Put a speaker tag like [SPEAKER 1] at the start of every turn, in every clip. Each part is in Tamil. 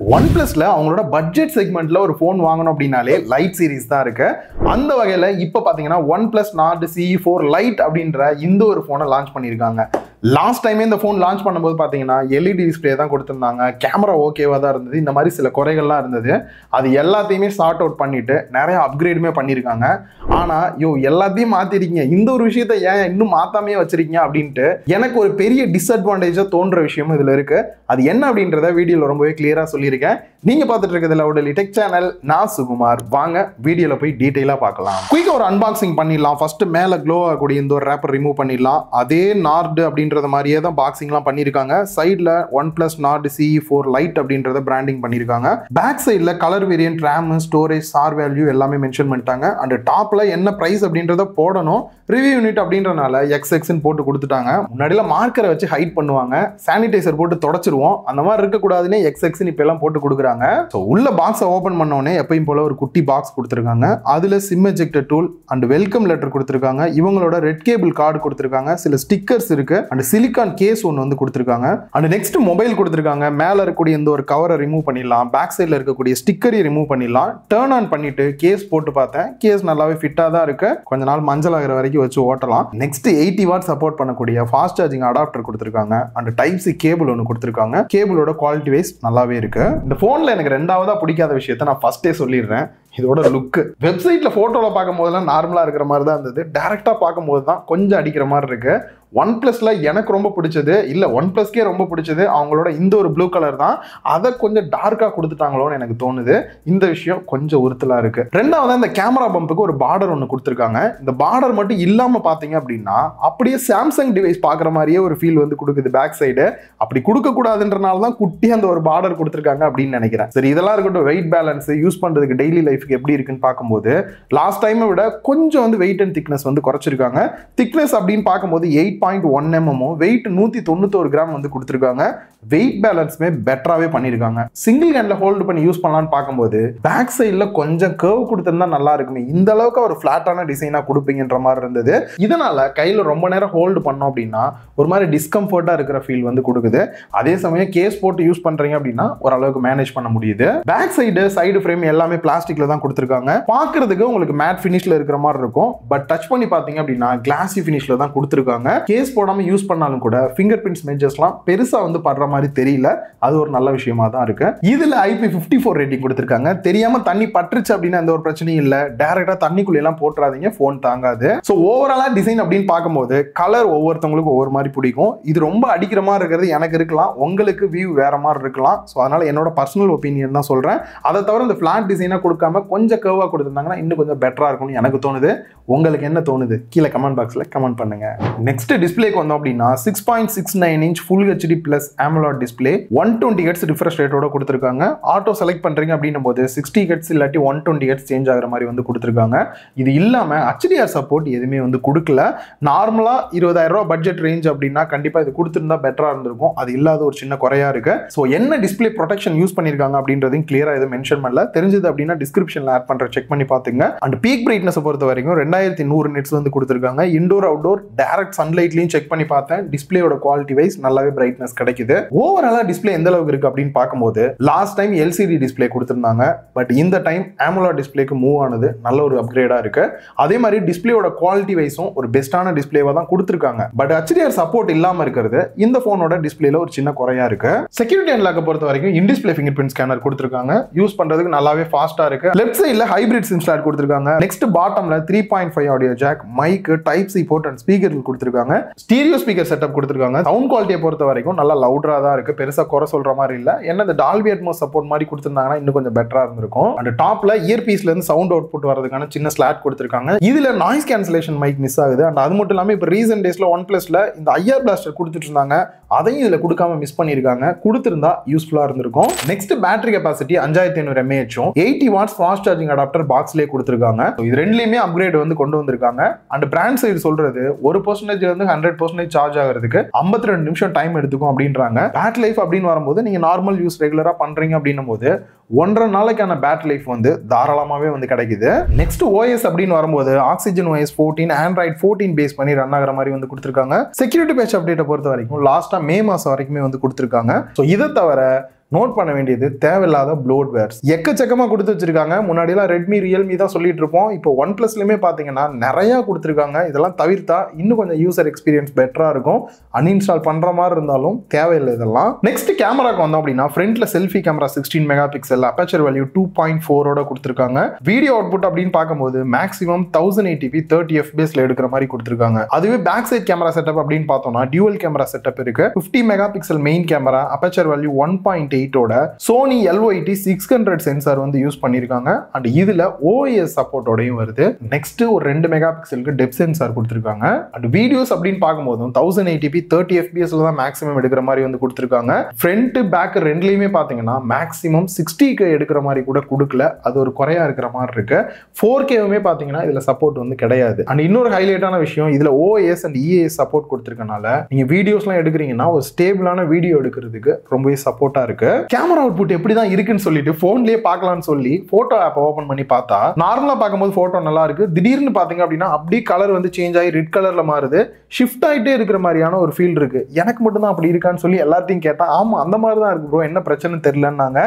[SPEAKER 1] OnePlusல அவங்களோட பட்ஜெட் செக்மெண்ட்ல ஒரு ஃபோன் வாங்கணும் அப்படின்னாலே லைட் சீரிஸ் தான் இருக்கு. அந்த வகையில இப்போ பாத்தீங்கன்னா OnePlus Nord CE4 Lite அப்படின்ற இந்த ஒரு ஃபோனை லான்ச் பண்ணியிருக்காங்க. லாஸ்ட் டைமே இந்த ஃபோன் லான்ச் பண்ணும்போது பார்த்தீங்கன்னா LED டிஸ்பிளே தான் கொடுத்துருந்தாங்க. கேமரா ஓகேவா தான் இருந்தது. இந்த மாதிரி சில குறைகள்லாம் இருந்தது. அது எல்லாத்தையுமே சார்ட் அவுட் பண்ணிட்டு நிறைய அப்கிரேடுமே பண்ணியிருக்காங்க. ஆனால் எல்லாத்தையும் மாற்றிருக்கீங்க, இந்த ஒரு விஷயத்த ஏன் இன்னும் மாற்றாமே வச்சிருக்கீங்க அப்படின்ட்டு எனக்கு ஒரு பெரிய டிஸ்அட்வான்டேஜாக தோன்ற விஷயமும் இதில் இருக்கு. அது என்ன அப்படின்றத வீடியோவில் ரொம்பவே கிளியராக சொல்லியிருக்கேன். நீங்கள் பார்த்துட்டு இருக்கிறது லவுடலி டெக் சேனல். நான் சுகுமார். வாங்க வீடியோவில் போய் டீட்டெயிலாக பார்க்கலாம். குயிக்காக ஒரு அன்பாக்சிங் பண்ணிடலாம். ஃபர்ஸ்ட் மேலே க்ளோ ஆகக்கூடிய இந்த ஒரு ரேப்பர் ரிமூவ் பண்ணிடலாம். அதே Nord அப்படின்ற மாதிரியே தான் பாக்ஸிங்லாம் பண்ணியிருக்காங்க. சைடில் OnePlus Nord CE4 Lite அப்படின்றத பிராண்டிங் பண்ணியிருக்காங்க. பேக் சைடில் colour variant, RAM, storage, sir value எல்லாமே மென்ஷன் பண்ணிட்டாங்க. அண்ட் டாப்ல என்ன பிரைஸ் அப்படின்றத போடணும். ரிவ்யூ யூனிட் அப்படின்றனால XX போட்டு கொடுத்துட்டாங்க. முன்னாடியில் மார்க்கரை வச்சு ஹைட் பண்ணுவாங்க, சானிடைசர் போட்டு தொடச்சிருவோம். அந்த மாதிரி இருக்கக்கூடாதுன்னு XX இப்போ எல்லாம் போட்டு கொடுக்குறாங்க. ஸோ உள்ள பாக்ஸை ஓப்பன் பண்ணோடனே எப்பயும் போல ஒரு குட்டி பாக்ஸ் கொடுத்துருக்காங்க. அதில் sim ejector tool and welcome letter கொடுத்துருக்காங்க. இவங்களோட ரெட் கேபிள் கார்டு கொடுத்துருக்காங்க. சில ஸ்டிக்கர்ஸ் இருக்கு. அண்ட் சிலிகான் கேஸ் ஒன்று வந்து கொடுத்துருக்காங்க. அண்ட் நெக்ஸ்ட் மொபைல் கொடுத்துருக்காங்க. மேலே இருக்கக்கூடிய இந்த ஒரு கவரை ரிமூவ் பண்ணிடலாம். பேக் சைடில் இருக்கக்கூடிய ஸ்டிக்கரையும் ரிமூவ் பண்ணிடலாம். டர்ன் ஆன் பண்ணிட்டு கேஸ் போட்டு பார்த்தேன். கேஸ் நல்லாவே ஃபிட்டாக தான் இருக்கு. கொஞ்ச நாள் மஞ்சள் ஆகிற வரைக்கும் வச்சு ஓட்டலாம். நெக்ஸ்ட் 80 வாட் சப்போர்ட் பண்ணக்கூடிய ஃபாஸ்ட் சார்ஜிங் அடாப்டர் கொடுத்துருக்காங்க. அண்ட் டைப் சி கேபிள் ஒன்று கொடுத்துருக்காங்க. கேபிளோட குவாலிட்டி வைஸ் நல்லாவே இருக்கு. இந்த போன்ல எனக்கு ரெண்டாவதா பிடிக்காத விஷயத்த நான் ஃபர்ஸ்டே சொல்லிடுறேன். இதோட லுக் வெப்சைட்ல போட்டோல பார்க்கும் போதெல்லாம் நார்மலா இருக்கிற மாதிரி தான் இருந்தது. டைரக்டா பார்க்கும் போது தான் கொஞ்சம் அடிக்கிற மாதிரி இருக்கு. OnePlusல எனக்கு ரொம்ப பிடிச்சது, இல்ல OnePlusக்கே ரொம்ப பிடிச்சது அவங்களோட இந்த ஒரு ப்ளூ கலர் தான். அதை கொஞ்சம் டார்க்கா கொடுத்துட்டாங்களோன்னு எனக்கு தோணுது. இந்த விஷயம் கொஞ்சம் உறுத்தலா இருக்கு. ரெண்டாவது, இந்த கேமரா பம்புக்கு ஒரு பார்டர் ஒன்று கொடுத்துருக்காங்க. இந்த பார்டர் மட்டும் இல்லாம பாத்தீங்க அப்படின்னா அப்படியே சாம்சங் டிவைஸ் பாக்குற மாதிரியே ஒரு ஃபீல் வந்து கொடுக்குது பேக் சைடு. அப்படி கொடுக்க கூடாதுன்றனால தான் குட்டி அந்த ஒரு பார்டர் கொடுத்துருக்காங்க அப்படின்னு நினைக்கிறேன். சரி, இதெல்லாம் இருக்கட்டும். வெயிட் பேலன்ஸ் யூஸ் பண்றதுக்கு டெய்லி லைஃப்க்கு எப்படி இருக்குன்னு பார்க்கும்போது லாஸ்ட் டைமை விட கொஞ்சம் வந்து வெயிட் அண்ட் திக்னஸ் வந்து குறைச்சிருக்காங்க. திக்னஸ் அப்படின்னு பார்க்கும்போது 8.1 mm, வெயிட் 191 கிராம் வந்து கொடுத்துருக்காங்க. வெயிட் பேலன்ஸுமே பெட்டராகவே பண்ணியிருக்காங்க. சிங்கிள் ஹேண்ட்ல ஹோல்டு பண்ணி யூஸ் பண்ணலான்னு பார்க்கும்போது பேக் சைடில் கொஞ்சம் கர்வ் கொடுத்திருந்தா நல்லா இருக்குமே. இந்த அளவுக்கு ஒரு ஃபிளாட்டான டிசைனாக கொடுப்பீங்கன்ற மாதிரி இருந்தது. இதனால கையில் ரொம்ப நேரம் ஹோல்டு பண்ணோம் அப்படின்னா ஒரு மாதிரி டிஸ்கம்ஃபர்ட்டாக இருக்கிற ஃபீல் வந்து கொடுக்குது. அதே சமயம் கேஸ் போட்டு யூஸ் பண்றீங்க அப்படின்னா ஓரளவுக்கு மேனேஜ் பண்ண முடியுது. பேக் சைடு ஃப்ரேம் எல்லாமே பிளாஸ்டிக்ல தான் கொடுத்துருக்காங்க. பார்க்கறதுக்கு உங்களுக்கு மேட் ஃபினிஷ்ல இருக்கிற மாதிரி இருக்கும். பட் டச் பண்ணி பார்த்தீங்க அப்படின்னா கிளாசி ஃபினிஷ்ல தான் கொடுத்துருக்காங்க. கேஸ் போடாம யூஸ் பண்ணாலும் கூட ஃபிங்கர் பிரிண்ட்ஸ் மெஜர்ஸ்லாம் பெருசா வந்து படுற மாதிரி தெரியல. அது ஒரு நல்ல விஷயமா தான் இருக்கு. இதுல IP54 ரேட்டிங் கொடுத்திருக்காங்க. தெரியாம தண்ணி பற்றுச்சு அப்படின்னா எந்த ஒரு பிரச்சனையும் இல்ல. டைரக்டா தண்ணிக்குள்ள எல்லாம் போட்டுறாதீங்க, போன் தாங்காது. சோ ஓவராலா டிசைன் அப்படின்னு பார்க்கும்போது கலர் ஒவ்வொருத்தவங்களுக்கும் ஒவ்வொரு மாதிரி பிடிக்கும். இது ரொம்ப அடிக்கிற மாதிரி இருக்கிறது எனக்கு இருக்கலாம், உங்களுக்கு வியூ வேற மாதிரி இருக்கலாம். சோ அதனால என்னோட பர்சனல் ஒப்பீனியன் தான் சொல்றேன். அதை தவிர இந்த பிளாட் டிசைனா கொடுக்காம கொஞ்சம் கர்வா கொடுத்திருந்தாங்கன்னா இன்னும் கொஞ்சம் பெட்டரா இருக்கும்னு எனக்கு தோணுது. உங்களுக்கு என்ன தோணுது கீழே கமெண்ட் பாக்ஸ்ல கமெண்ட் பண்ணுங்க. நெக்ஸ்ட் டிஸ்பிளேக்கு வந்தோம் அப்படின்னா 6.69 inch Full HD Plus AMOLED display, 120 Hz refresh ரேட்டோட கொடுத்துருக்காங்க. ஆட்டோ செலக்ட் பண்றீங்க அப்படின்னும் போது 60 Hz இல்லாட்டி 120 Hz சேஞ்ச் ஆகிற மாதிரி வந்து கொடுத்துருக்காங்க. இது இல்லாம HDR சப்போர்ட் எதுவுமே வந்து கொடுக்கல. நார்மலா 20,000 ரூபாய் பட்ஜெட் ரேஞ்ச் அப்படின்னா கண்டிப்பா இது கொடுத்திருந்தா பெட்டரா இருந்திருக்கும். அது இல்லாத ஒரு சின்ன குறையா இருக்கு. ஸோ என்ன டிஸ்பிளே ப்ரொடெக்ஷன் யூஸ் பண்ணிருக்காங்க அப்படின்றதையும் கிளியரா எதுவும் மென்ஷன் பண்ணல. தெரிஞ்சது அப்படின்னா டிஸ்கிரிப்ஷன்ல ஆட் பண்ற செக் பண்ணி பாத்துங்க. அண்ட் பீக் பிரைட்னஸ் பொறுத்த வரைக்கும் 2100 nits வந்து கொடுத்துருக்காங்க. இண்டோர் அவுட்டோர் டைரக்ட் சன்லைட்லயும் செக் பண்ணி பார்த்தேன். டிஸ்பிளேயோட குவாலிட்டி வைஸ் நல்லாவே பிரைட்னஸ் கிடைக்குது. ஓவராலா டிஸ்பிளே எந்த அளவுக்கு இருக்கு அப்படின்னு பார்க்கும்போது லாஸ்ட் டைம் LCD டிஸ்பிளே கொடுத்திருந்தாங்க. பட் இந்த டைம் AMOLED டிஸ்பிளேக்கு மூவ் ஆனது நல்ல ஒரு அப்கிரேடா இருக்கு. அதே மாதிரி டிஸ்பிளேயோட குவாலிட்டி வைஸும் ஒரு பெஸ்டான டிஸ்பிளேவா தான் கொடுத்திருக்காங்க. பட் HDR சப்போர்ட் இல்லாம இருக்கிறது இந்த போனோட டிஸ்பிளேல ஒரு சின்ன குறையா இருக்கு. செக்யூரிட்டி அண்ட் லாக்க பொறுத்த வரைக்கும் in display fingerprint scanner கொடுத்திருக்காங்க. யூஸ் பண்றதுக்கு நல்லாவே ஃபாஸ்டா இருக்கு. லெஃப்ட் சைடுல ஹைபிரிட் சிம் ஸ்லாட் கொடுத்திருக்காங்க. நெக்ஸ்ட் பாட்டம்ல 3.5 audio jack, mic, type C port and speaker கொடுத்திருக்காங்க. ஸ்டீரியோ ஸ்பீக்கர் செட்டப் கொடுத்திருக்காங்க. சவுண்ட் குவாலிட்டியை பொறுத்த வரைக்கும் நல்லா லவுடரா தான் இருக்கு. பெருசா குறை சொல்ற மாதிரி இல்ல. என்ன இந்த டால்பி அட்மோஸ் சப்போர்ட் மாதிரி கொடுத்திருந்தாங்கன்னா இன்னும் கொஞ்சம் பெட்டரா இருந்திருக்கும். அண்ட் டாப்ல இயர் பீஸ்ல இருந்து சவுண்ட் அவுட்புட் வரதுக்கான சின்ன ஸ்லாட் கொடுத்திருக்காங்க. இதுல நாய்ஸ் கேன்சலேஷன் மைக் மிஸ் ஆகுது. அண்ட் அது மட்டும் இல்லாம இப்ப ரீசன்ட் டேஸ்ல OnePlusல இந்த IR பிளாஸ்டர் கொடுத்துட்டு இருந்தாங்க. அதையும் இதுல கொடுக்காம மிஸ் பண்ணிருக்காங்க. கொடுத்திருந்தா யூஸ்ஃபுல்லா இருந்திருக்கும். Next battery capacity 5500 mAh, 80 watts fast charging adapter பாக்ஸ்லயே கொடுத்திருக்காங்க. இது ரெண்டுலயுமே அப்கிரேட் வந்து கொண்டு வந்திருக்காங்க. அண்ட் பிராண்ட் சைடு சொல்றது 1% இருந்து 100% சார்ஜ் ஆகிறதுக்கு 52 நிமிஷம் டைம் எடுத்துக்கும் அப்படின்றாங்க. பேட்டரி லைஃப் அப்படின்னு வரும்போது நீங்க நார்மல் யூஸ் ரெகுலரா பண்றீங்க அப்படின்னும் போது 1.5 நாளைக்கான பேட்டரி லைஃப் வந்து தாராளமாவே வந்து கிடைக்குது. நெக்ஸ்ட் OS அப்படின்னு வரும்போது Oxygen OS 14, Android 14 பேஸ் பண்ணி ரன் ஆகிற மாதிரி வந்து கொடுத்திருக்காங்க. செக்யூரிட்டி பேட்ச் அப்டேட்டை பொறுத்த வரைக்கும் லாஸ்டா மே மாசம் வரைக்குமே வந்து கொடுத்திருக்காங்க. ஸோ இதை தவிர நோட் பண்ண வேண்டியது தேவையில்லாத ப்ளோட்வேர்ஸ் எக்கச்சக்கமா கொடுத்து வச்சிருக்காங்க. முன்னாடிலாம் ரெட்மி ரியல்மி தான் சொல்லிட்டு இருப்போம். இப்போ ஒன் பிளஸ்லயுமே பாத்தீங்கன்னா நிறைய கொடுத்துருக்காங்க. இதெல்லாம் தவிர்த்தா இன்னும் கொஞ்சம் யூசர் எக்ஸ்பீரியன்ஸ் பெட்டரா இருக்கும். அன்இன்ஸ்டால் பண்ற மாதிரி இருந்தாலும் தேவையில்லை இதெல்லாம். நெக்ஸ்ட் கேமராக்கு வந்தோம் அப்படின்னா ஃப்ரண்ட்ல selfie camera 16 mega pixel, aperture value 2.4 கொடுத்திருக்காங்க. வீடியோ அவுட்புட் அப்படின்னு பார்க்கும்போது மேக்ஸிமம் 1080p 30 fps எடுக்கிற மாதிரி கொடுத்திருக்காங்க. அதுவே பேக் சைட் கேமரா செட்டப் அப்படின்னு பார்த்தோம்னா டியூவல் கேமரா செட்டப் இருக்கு. 50 mega pixel main camera, aperture value 1.8 Sony LYT 600 sensor வந்து யூஸ் பண்ணிருக்காங்க. அண்ட் இதுல OIS சப்போர்ட்டோடையும் வருது. நெக்ஸ்ட் ஒரு 2 மெகா பிக்சலுக்கு டெப்த் சென்சார் கொடுத்திருக்காங்க. அண்ட் வீடியோஸ் அப்படின்னு பார்க்கும்போது 1080p 30 fps தான் மேக்ஸிமம் எடுக்கிற மாதிரி வந்து கொடுத்திருக்காங்க. ஃப்ரண்ட் பேக் ரெண்டுலயுமே பாத்தீங்கன்னா மேக்ஸிமம் 60k எடுக்கிற மாதிரி கூட கொடுக்கல. அது ஒரு குறையா இருக்கிற மாதிரி இருக்கு. 4Kவுமே பாத்தீங்கன்னா இதுல சப்போர்ட் வந்து கிடையாது. அண்ட் இன்னொரு ஹைலைட்டான விஷயம், இதுல OIS அண்ட் EAS சப்போர்ட் கொடுத்திருக்கனால நீங்க வீடியோஸ்லாம் எடுக்கிறீங்கன்னா ஒரு ஸ்டேபிளான வீடியோ எடுக்கிறதுக்கு ரொம்பவே சப்போர்ட்டா இருக்கு. கேமரா அவுட்புட் எப்படிதான் இருக்குன்னு சொல்லிட்டு போன்லயே பார்க்கலாம்னு சொல்லி போட்டோ ஆப் ஓபன் பண்ணி பார்த்தா நார்மலா பார்க்கும்போது போட்டோ நல்லா இருக்கு. திடீர்னு பாத்தீங்க அப்படின்னா அப்படியே கலர் வந்து சேஞ்ச் ஆகி ரெட் கலர்ல மாறுது. ஷிஃப்ட் ஆயிட்டே இருக்கிற மாதிரியான ஒரு ஃபீல் இருக்கு. எனக்கு மட்டும் தான் அப்படி இருக்கான்னு சொல்லி எல்லாத்தையும் கேட்டா ஆமா அந்த மாதிரி தான் இருக்கு ப்ரோ, என்ன பிரச்சனை தெரியலன்னாங்க.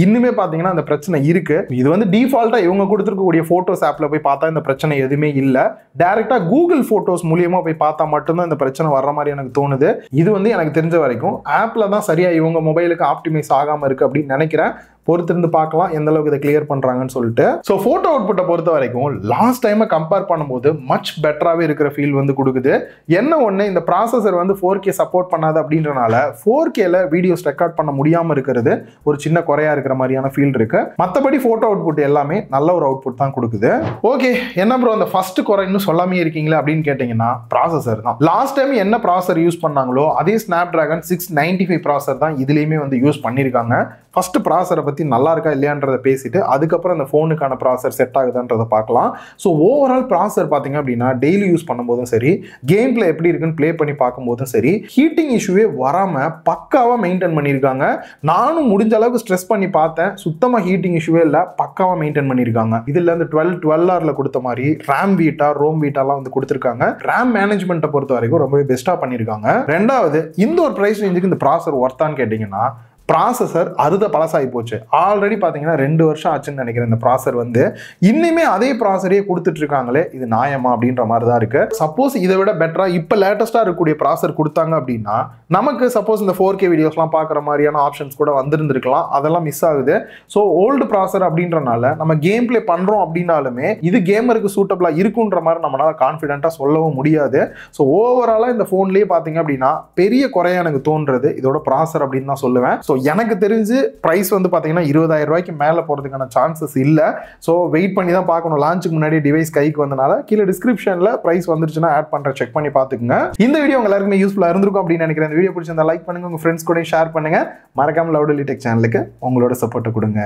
[SPEAKER 1] இன்னுமே பாத்தீங்கன்னா அந்த பிரச்சனை இருக்கு. இது வந்து டிஃபால்ட்டா இவங்க கொடுத்துருக்கக்கூடிய போட்டோஸ் ஆப்ல போய் பார்த்தா இந்த பிரச்சனை எதுவுமே இல்ல. டைரக்டா கூகுள் போட்டோஸ் மூலியமா போய் பார்த்தா மட்டும்தான் இந்த பிரச்சனை வர்ற மாதிரி எனக்கு தோணுது. இது வந்து எனக்கு தெரிஞ்ச வரைக்கும் ஆப்ல தான் சரியா இவங்க மொபைலுக்கு ஆப்டிமைஸ் ஆகாம இருக்கு அப்படின்னு நினைக்கிறேன். பொறுத்திருந்து பார்க்கலாம் எந்த அளவுக்கு இதை கிளியர் பண்றாங்கன்னு சொல்லிட்டு. ஸோ போட்டோ அவுட்புட்டை பொறுத்த வரைக்கும் லாஸ்ட் டைம் கம்பேர் பண்ணும்போது மச் பெட்டராகவே இருக்கிற ஃபீல் வந்து கொடுக்குது. என்ன ஒன்று, இந்த ப்ராசஸர் வந்து 4K சப்போர்ட் பண்ணாது அப்படின்றனால 4Kல வீடியோஸ் ரெக்கார்ட் பண்ண முடியாம இருக்கிறது ஒரு சின்ன குறையா இருக்கிற மாதிரியான ஃபீல் இருக்கு. மற்றபடி போட்டோ அவுட்புட் எல்லாமே நல்ல ஒரு அவுட்புட் தான் கொடுக்குது. ஓகே, என்ன ப்ரோ அந்த ஃபர்ஸ்ட் குறை இன்னும் சொல்லாமே இருக்கீங்களா அப்படின்னு கேட்டீங்கன்னா ப்ராசஸர் தான். லாஸ்ட் டைம் என்ன ப்ராசஸர் யூஸ் பண்ணாங்களோ அதே Snapdragon 695 ப்ராசஸர் தான் இதுலயுமே வந்து யூஸ் பண்ணியிருக்காங்க. ஃபர்ஸ்ட் ப்ராசஸரை பத்தி நல்லா இருக்கா இல்லையான்றதை பேசிட்டு அதுக்கப்புறம் அந்த ஃபோனுக்கான ப்ராசஸர் செட் ஆகுதுன்றதை பார்க்கலாம். ஸோ ஓவரால் ப்ராசஸர் பார்த்தீங்க அப்படின்னா டெய்லி யூஸ் பண்ணும்போதும் சரி, கேம் பிளே எப்படி இருக்குன்னு பிளே பண்ணி பார்க்கும்போதும் சரி, ஹீட்டிங் இஷ்யூவே வராமல் பக்காவாக மெயின்டைன் பண்ணியிருக்காங்க. நானும் முடிஞ்ச அளவுக்கு ஸ்ட்ரெஸ் பண்ணி பார்த்தேன், சுத்தமாக ஹீட்டிங் இஷ்யூவே இல்லை, பக்காவாக மெயின்டைன் பண்ணியிருக்காங்க. இதில் இந்த 12R கொடுத்த மாதிரி ரேம் வீட்டா ரோம் வீட்டாலாம் வந்து கொடுத்துருக்காங்க. ரேம் மேனேஜ்மெண்ட்டை பொறுத்த வரைக்கும் ரொம்பவே பெஸ்ட்டாக பண்ணியிருக்காங்க. ரெண்டாவது, இந்த ஒரு ப்ரைஸ் ரேஞ்சுக்கு இந்த ப்ராசஸர் ஒர்த்தான்னு கேட்டிங்கன்னா ப்ராசஸர் அறுத பழசாகி போச்சு. ஆல்ரெடி பார்த்தீங்கன்னா 2 வருஷம் ஆச்சுன்னு நினைக்கிறேன் இந்த ப்ராசஸர் வந்து. இன்னுமே அதே ப்ராசஸரையே கொடுத்துட்டு இருக்காங்களே, இது நியாயமா அப்படின்ற மாதிரி தான் இருக்கு. சப்போஸ் இதை விட பெட்டரா இப்போ லேட்டஸ்டா இருக்கக்கூடிய ப்ராசஸர் கொடுத்தாங்க அப்படின்னா நமக்கு சப்போஸ் இந்த 4K வீடியோஸ்லாம் பார்க்குற மாதிரியான ஆப்ஷன்ஸ் கூட வந்திருந்திருக்கலாம். அதெல்லாம் மிஸ் ஆகுது. ஸோ ஓல்டு ப்ராசஸர் அப்படின்றனால நம்ம கேம் பிளே பண்றோம் அப்படின்னாலுமே இது கேமருக்கு சூட்டபிளா இருக்குன்ற மாதிரி நம்மளால கான்ஃபிடென்ட்டா சொல்லவும் முடியாது. ஸோ ஓவராலா இந்த ஃபோன்லேயே பார்த்தீங்க அப்படின்னா பெரிய குறையா எனக்கு தோன்றது இதோட ப்ராசஸர் அப்படின்னு தான் சொல்லுவேன். ஸோ எனக்கு தெரிஞ்சு பிரைஸ் வந்து பார்த்தீங்கன்னா 20,000 ரூபாய்க்கு மேலே போகிறதுக்கான சான்சஸ் இல்லை. ஸோ வெயிட் பண்ணி தான் பார்க்கணும். லான்ச்சுக்கு முன்னாடி டிவைஸ் கைக்கு வந்தனால கீழே டிஸ்கிரிப்ஷனில் பிரைஸ் வந்துருச்சுன்னா ஆட் பண்ணுறேன், செக் பண்ணி பார்த்துக்குங்க. இந்த வீடியோ உங்க எல்லாருக்குமே யூஸ்ஃபுல்லாக இருந்திருக்கும் அப்படின்னு நினைக்கிறேன். இந்த வீடியோ பிடிச்சிருந்தா லைக் பண்ணுங்க, உங்க ஃப்ரெண்ட்ஸ் கூட ஷேர் பண்ணுங்க. மறக்காம லவுடலி டெக் சேனலுக்கு உங்களோட சப்போர்ட்டை கொடுங்க.